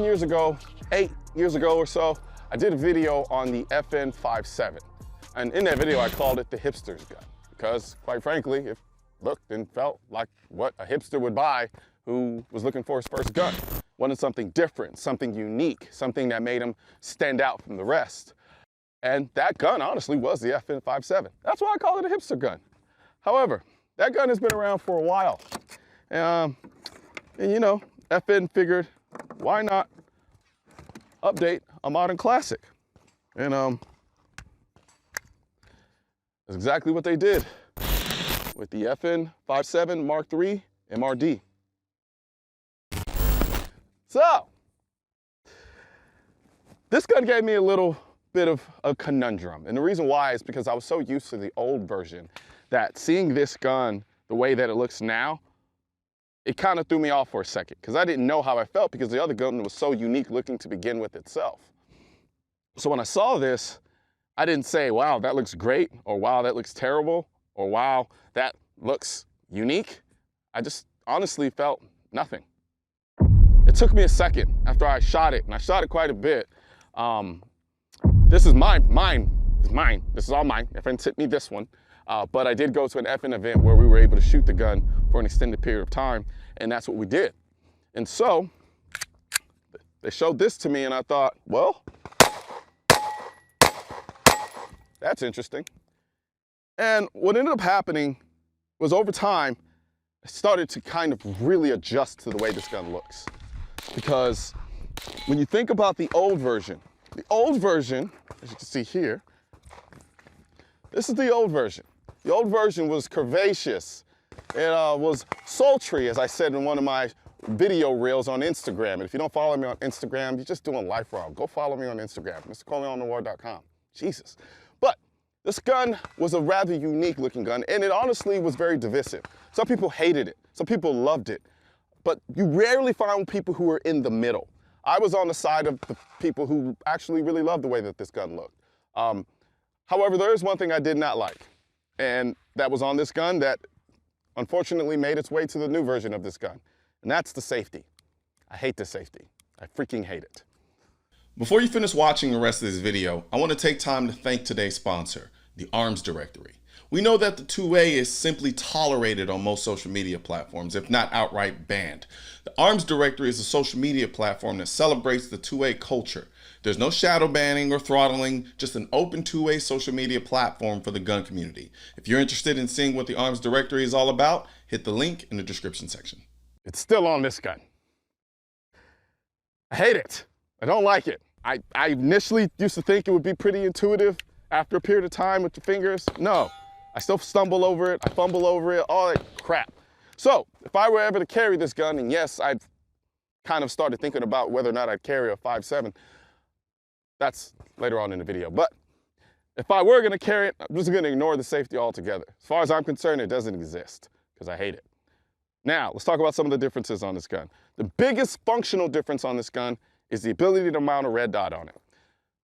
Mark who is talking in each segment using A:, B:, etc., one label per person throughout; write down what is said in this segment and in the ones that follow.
A: years ago, 8 years ago or so, I did a video on the FN Five-Seven. And in that video, I called it the hipster's gun because, quite frankly, it looked and felt like what a hipster would buy who was looking for his first gun. Wanted something different, something unique, something that made him stand out from the rest. And that gun, honestly, was the FN Five-Seven. That's why I call it a hipster gun. However, that gun has been around for a while. And you know, FN figured, why not update a modern classic? And that's exactly what they did with the FN Five-Seven Mark III MRD. So, this gun gave me a little bit of a conundrum. And the reason why is because I was so used to the old version that seeing this gun the way that it looks now, it kind of threw me off for a second because I didn't know how I felt because the other gun was so unique looking to begin with itself. So when I saw this, I didn't say, wow, that looks great, or wow, that looks terrible, or wow, that looks unique. I just honestly felt nothing. It took me a second after I shot it, and I shot it quite a bit. This is mine. This is all mine. My friend sent me this one. But I did go to an FN event where we were able to shoot the gun for an extended period of time, and that's what we did. And so, they showed this to me, and I thought, well, that's interesting. And what ended up happening was over time, I started to kind of really adjust to the way this gun looks. Because when you think about the old version, as you can see here, this is the old version. The old version was curvaceous. It was sultry, as I said in one of my video reels on Instagram. And if you don't follow me on Instagram, you're just doing life wrong. Go follow me on Instagram, MrColionNoir.com. Jesus. But this gun was a rather unique looking gun, and it honestly was very divisive. Some people hated it. Some people loved it. But you rarely find people who were in the middle. I was on the side of the people who actually really loved the way that this gun looked. However, there is one thing I did not like, and that was on this gun that unfortunately made its way to the new version of this gun, and that's the safety. I hate the safety. I freaking hate it. Before you finish watching the rest of this video, I want to take time to thank today's sponsor, the Arms Directory. We know that the 2A is simply tolerated on most social media platforms, if not outright banned. The Arms Directory is a social media platform that celebrates the 2A culture. There's no shadow banning or throttling, just an open 2A social media platform for the gun community. If you're interested in seeing what the Arms Directory is all about, hit the link in the description section. It's still on this gun. I hate it. I don't like it. I initially used to think it would be pretty intuitive after a period of time with the fingers. No. I still stumble over it, I fumble over it, all that crap. So, if I were ever to carry this gun, and yes, I've kind of started thinking about whether or not I'd carry a 5.7, that's later on in the video. But if I were gonna carry it, I'm just gonna ignore the safety altogether. As far as I'm concerned, it doesn't exist, because I hate it. Now, let's talk about some of the differences on this gun. The biggest functional difference on this gun is the ability to mount a red dot on it.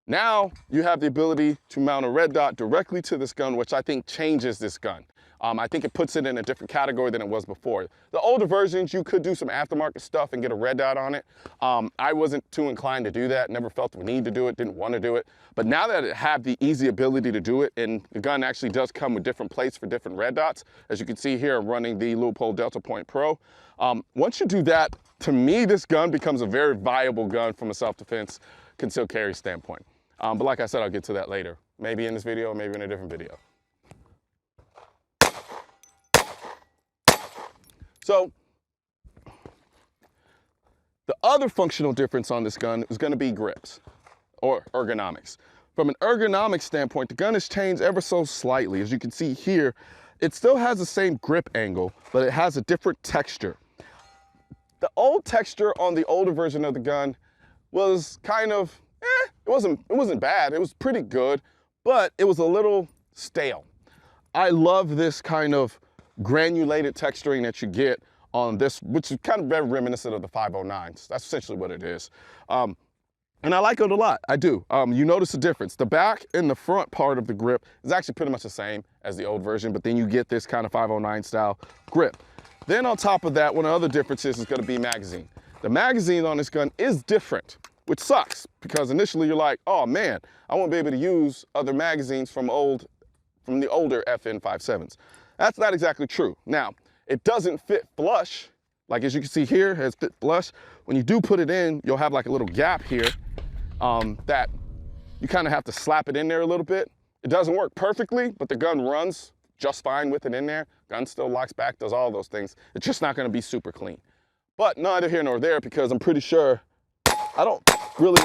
A: Now you have the ability to mount a red dot directly to this gun, which I think changes this gun. I think it puts it in a different category than it was before. The older versions, you could do some aftermarket stuff and get a red dot on it. I wasn't too inclined to do that, never felt the need to do it, didn't want to do it. But now that it had the easy ability to do it, and the gun actually does come with different plates for different red dots, as you can see here, I'm running the Leupold Delta Point Pro. Once you do that, to me, this gun becomes a very viable gun from a self-defense concealed carry standpoint. But like I said, I'll get to that later. Maybe in this video, or maybe in a different video. So, the other functional difference on this gun is gonna be grips, or ergonomics. From an ergonomic standpoint, the gun has changed ever so slightly. As you can see here, it still has the same grip angle, but it has a different texture. The old texture on the older version of the gun was kind of, it wasn't bad. It was pretty good, but it was a little stale. I love this kind of granulated texturing that you get on this, which is kind of very reminiscent of the 509s. That's essentially what it is. And I like it a lot, I do. You notice the difference. The back and the front part of the grip is actually pretty much the same as the old version, but then you get this kind of 509 style grip. Then on top of that, one of the other differences is gonna be magazine. The magazine on this gun is different, which sucks because initially you're like, oh man, I won't be able to use other magazines from the older FN 5.7s. That's not exactly true. Now, it doesn't fit flush. Like as you can see here, it has fit flush. When you do put it in, you'll have like a little gap here that you kind of have to slap it in there a little bit. It doesn't work perfectly, but the gun runs just fine with it in there. Gun still locks back, does all those things. It's just not gonna be super clean. But neither here nor there, because I'm pretty sure I don't really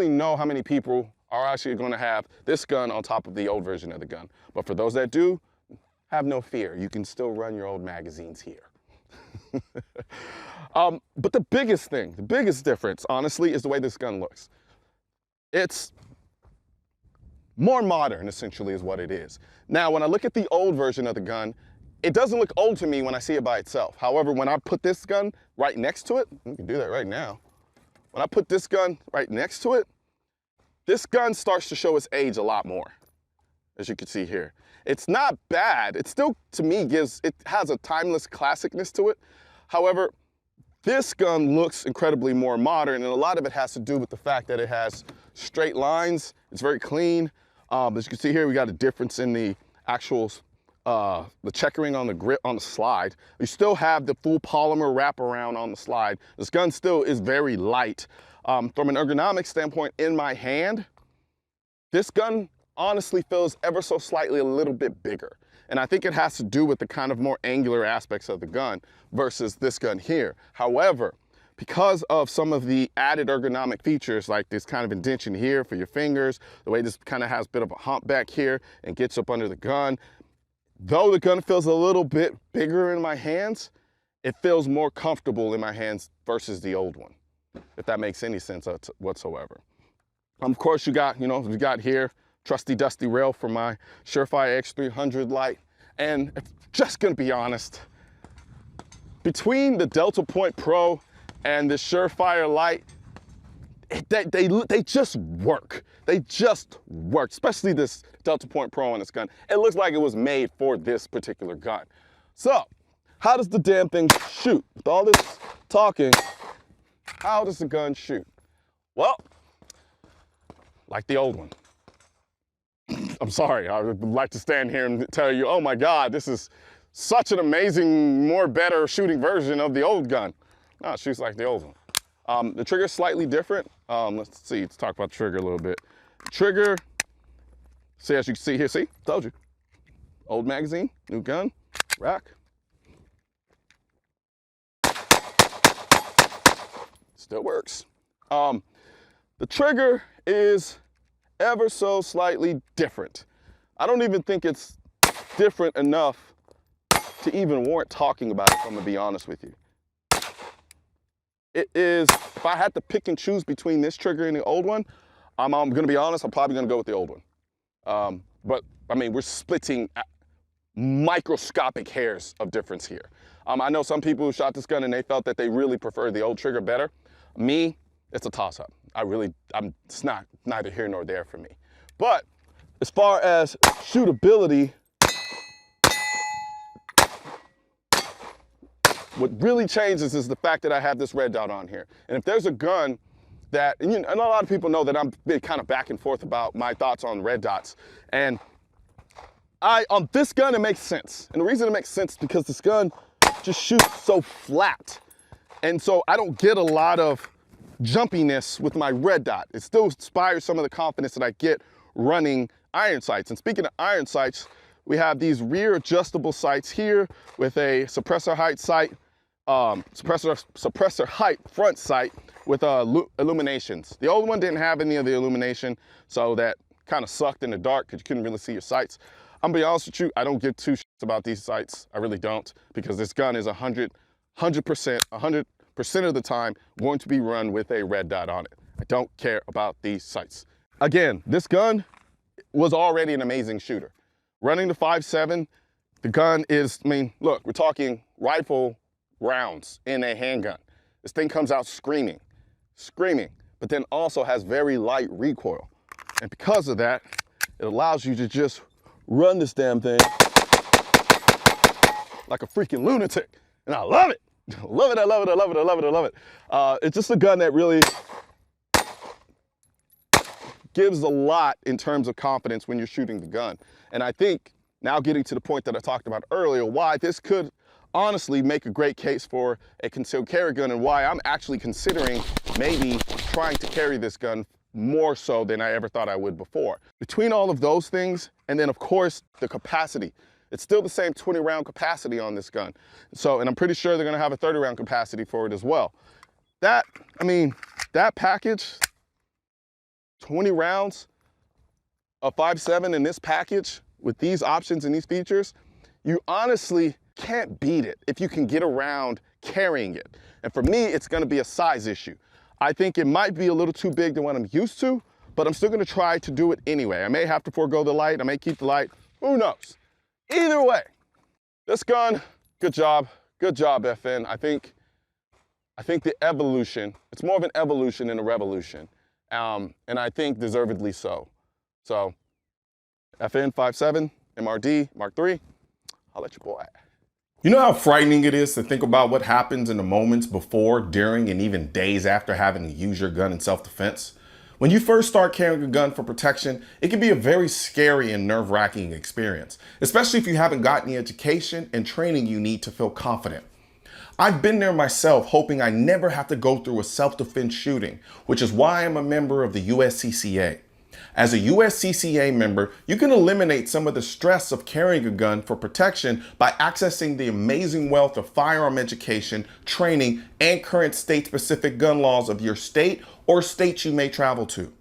A: know how many people are actually gonna have this gun on top of the old version of the gun. But for those that do, have no fear. You can still run your old magazines here. But the biggest thing, the biggest difference, honestly, is the way this gun looks. It's more modern, essentially, is what it is. Now, when I look at the old version of the gun, it doesn't look old to me when I see it by itself. However, when I put this gun right next to it, we can do that right now. When I put this gun right next to it, this gun starts to show its age a lot more, as you can see here. It's not bad. It still, to me, it has a timeless classicness to it. However, this gun looks incredibly more modern, and a lot of it has to do with the fact that it has straight lines. It's very clean. As you can see here, we got a difference in the actual, the checkering on the grip on the slide. You still have the full polymer wraparound on the slide. This gun still is very light. From an ergonomic standpoint, in my hand, this gun honestly feels ever so slightly a little bit bigger. And I think it has to do with the kind of more angular aspects of the gun versus this gun here. However, because of some of the added ergonomic features, like this kind of indentation here for your fingers, the way this kind of has a bit of a hump back here and gets up under the gun, though the gun feels a little bit bigger in my hands, it feels more comfortable in my hands versus the old one, if that makes any sense whatsoever. Of course, you got here, trusty dusty rail for my Surefire X300 light. And just gonna be honest, between the Delta Point Pro and the Surefire light, they just work. They just work, especially this Delta Point Pro on this gun. It looks like it was made for this particular gun. So, how does the damn thing shoot? With all this talking, how does the gun shoot? Well, like the old one. I'm sorry, I would like to stand here and tell you, oh my God, this is such an amazing, better shooting version of the old gun. No, it shoots like the old one. The trigger's slightly different. Let's talk about the trigger a little bit. Trigger, see, as you can see here, see, told you. Old magazine, new gun, rack. Still works. The trigger is ever so slightly different. I don't even think it's different enough to even warrant talking about it, if I'm gonna be honest with you. It is, if I had to pick and choose between this trigger and the old one, I'm gonna be honest, I'm probably gonna go with the old one. But I mean, we're splitting microscopic hairs of difference here. I know some people who shot this gun and they felt that they really preferred the old trigger better. Me, it's a toss-up. It's neither here nor there for me. But as far as shootability, what really changes is the fact that I have this red dot on here. And if there's a gun that, and a lot of people know that I'm been kind of back and forth about my thoughts on red dots. And on this gun, it makes sense. And the reason it makes sense is because this gun just shoots so flat. And so I don't get a lot of jumpiness with my red dot. It still inspires some of the confidence that I get running iron sights. And speaking of iron sights, we have these rear adjustable sights here with a suppressor height sight, suppressor height front sight with illuminations. The old one didn't have any of the illumination, so that kind of sucked in the dark because you couldn't really see your sights. I'm gonna be honest with you, I don't give two shits about these sights. I really don't, because this gun is 100% of the time going to be run with a red dot on it. I don't care about these sights. Again, this gun was already an amazing shooter. Running the 5.7, the gun is, I mean, look, we're talking rifle rounds in a handgun. This thing comes out screaming, but then also has very light recoil. And because of that, it allows you to just run this damn thing like a freaking lunatic. And I love it. I love it, I love it, I love it, I love it, I love it. It's just a gun that really gives a lot in terms of confidence when you're shooting the gun. And I think, now getting to the point that I talked about earlier, why this could honestly make a great case for a concealed carry gun, and why I'm actually considering maybe trying to carry this gun more so than I ever thought I would before. Between all of those things, and then of course the capacity, it's still the same 20 round capacity on this gun. So, and I'm pretty sure they're gonna have a 30 round capacity for it as well. That package, 20 rounds of 5.7 in this package with these options and these features, you honestly can't beat it if you can get around carrying it. And for me, it's gonna be a size issue. I think it might be a little too big than what I'm used to, but I'm still gonna try to do it anyway. I may have to forego the light, I may keep the light, who knows? Either way, this gun, good job, FN. I think the evolution, it's more of an evolution than a revolution. And I think deservedly so. So, FN 5.7 MRD Mark III, I'll let you boy.
B: You know how frightening it is to think about what happens in the moments before, during, and even days after having to use your gun in self-defense? When you first start carrying a gun for protection, it can be a very scary and nerve-wracking experience, especially if you haven't gotten the education and training you need to feel confident. I've been there myself, hoping I never have to go through a self-defense shooting, which is why I'm a member of the USCCA. As a USCCA member, you can eliminate some of the stress of carrying a gun for protection by accessing the amazing wealth of firearm education, training, and current state-specific gun laws of your state or states you may travel to.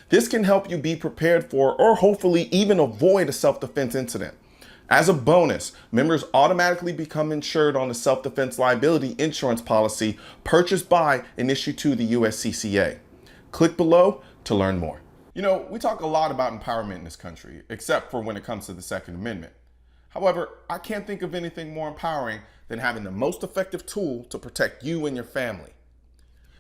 B: This can help you be prepared for, or hopefully even avoid, a self-defense incident. As a bonus, members automatically become insured on the self-defense liability insurance policy purchased by and issued to the USCCA. Click below to learn more. You know, we talk a lot about empowerment in this country, except for when it comes to the Second Amendment. However, I can't think of anything more empowering than having the most effective tool to protect you and your family.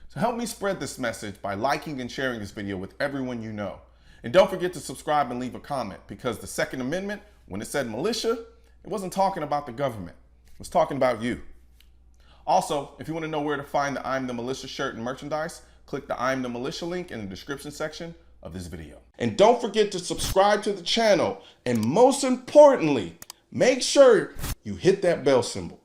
B: So help me spread this message by liking and sharing this video with everyone you know. And don't forget to subscribe and leave a comment, because the Second Amendment, when it said militia, it wasn't talking about the government. It was talking about you. Also, if you want to know where to find the I'm the Militia shirt and merchandise, click the I'm the Militia link in the description section of this video. And don't forget to subscribe to the channel, and most importantly, make sure you hit that bell symbol.